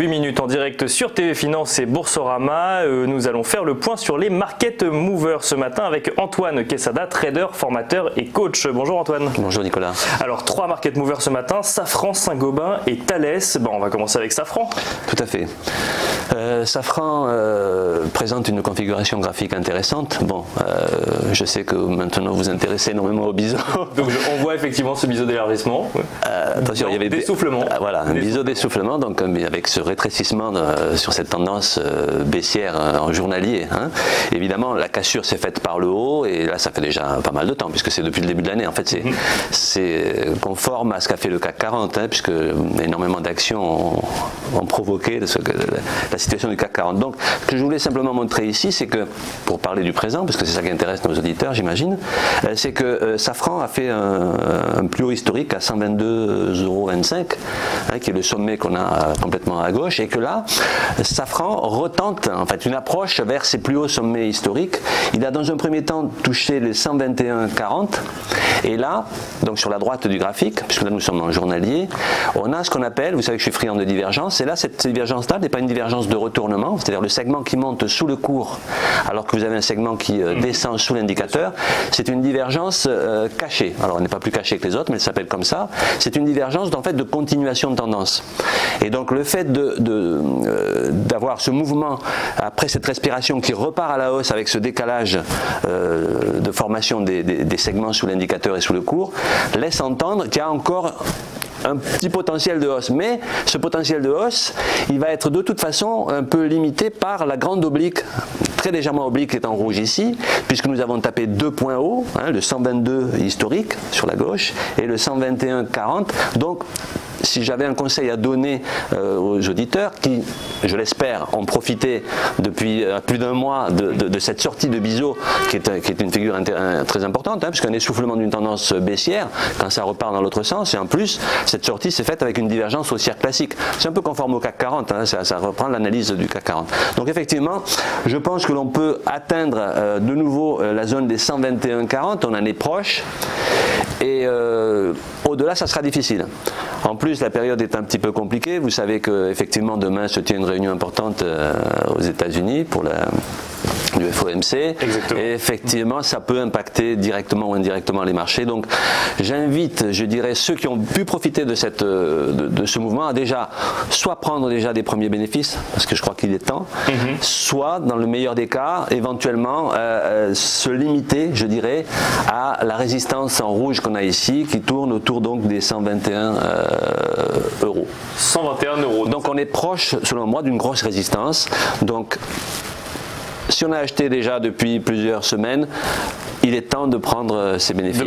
8 minutes en direct sur TV Finance et Boursorama. Nous allons faire le point sur les market movers ce matin avec Antoine Quesada, trader, formateur et coach. Bonjour Antoine. Bonjour Nicolas. Alors 3 market movers ce matin, Safran, Saint-Gobain et Thales. Bon, on va commencer avec Safran. Tout à fait. Safran présente une configuration graphique intéressante. Bon, je sais que maintenant vous vous intéressez énormément au biseau. Donc on voit effectivement ce biseau d'élargissement. Attention, il y avait d'essoufflement. Voilà, un biseau d'essoufflement, donc avec ce rétrécissement sur cette tendance baissière en journalier. Hein. Évidemment, la cassure s'est faite par le haut et là, ça fait déjà pas mal de temps puisque c'est depuis le début de l'année. En fait, c'est conforme à ce qu'a fait le CAC 40, hein, puisque énormément d'actions ont provoqué la situation du CAC 40. Donc, ce que je voulais simplement montrer ici, c'est que, pour parler du présent, parce que c'est ça qui intéresse nos auditeurs, j'imagine, c'est que Safran a fait un plus haut historique à 122,25 €, hein, qui est le sommet qu'on a complètement à gauche, et que là, Safran retente en fait une approche vers ses plus hauts sommets historiques. Il a dans un premier temps touché les 121,40, et là, donc sur la droite du graphique, puisque là nous sommes en journalier, on a ce qu'on appelle, vous savez que je suis friand de divergence, et là cette divergence-là n'est pas une divergence de retournement, c'est-à-dire le segment qui monte sous le cours, alors que vous avez un segment qui descend sous l'indicateur, c'est une divergence cachée. Alors elle n'est pas plus cachée que les autres, mais elle s'appelle comme ça. C'est une divergence en fait de continuation de tendance. Et donc le fait d'avoir ce mouvement après cette respiration qui repart à la hausse avec ce décalage de formation des segments sous l'indicateur et sous le cours, laisse entendre qu'il y a encore un petit potentiel de hausse, mais ce potentiel de hausse, il va être de toute façon un peu limité par la grande oblique, très légèrement oblique qui est en rouge ici, puisque nous avons tapé 2 points hauts, hein, le 122 historique sur la gauche et le 121,40. Donc si j'avais un conseil à donner aux auditeurs qui, je l'espère, ont profité depuis plus d'un mois de cette sortie de biseau qui est une figure très importante, hein, puisqu'un essoufflement d'une tendance baissière, quand ça repart dans l'autre sens, et en plus, cette sortie s'est faite avec une divergence haussière classique. C'est un peu conforme au CAC 40, hein, ça reprend l'analyse du CAC 40. Donc effectivement, je pense que l'on peut atteindre de nouveau la zone des 121,40, on en est proche, et au-delà, ça sera difficile. En plus, la période est un petit peu compliquée. Vous savez qu'effectivement, demain se tient une réunion importante aux États-Unis pour du FOMC. Exactement. Et effectivement, ça peut impacter directement ou indirectement les marchés. Donc, j'invite, je dirais, ceux qui ont pu profiter de ce mouvement à déjà soit prendre déjà des premiers bénéfices, parce que je crois qu'il est temps, soit, dans le meilleur des cas, éventuellement se limiter, je dirais, à la résistance en rouge qu'on a ici, qui tourne autour donc des 121 €. 121 €. Donc on est proche, selon moi, d'une grosse résistance. Donc si on a acheté déjà depuis plusieurs semaines, il est temps de prendre ses bénéfices.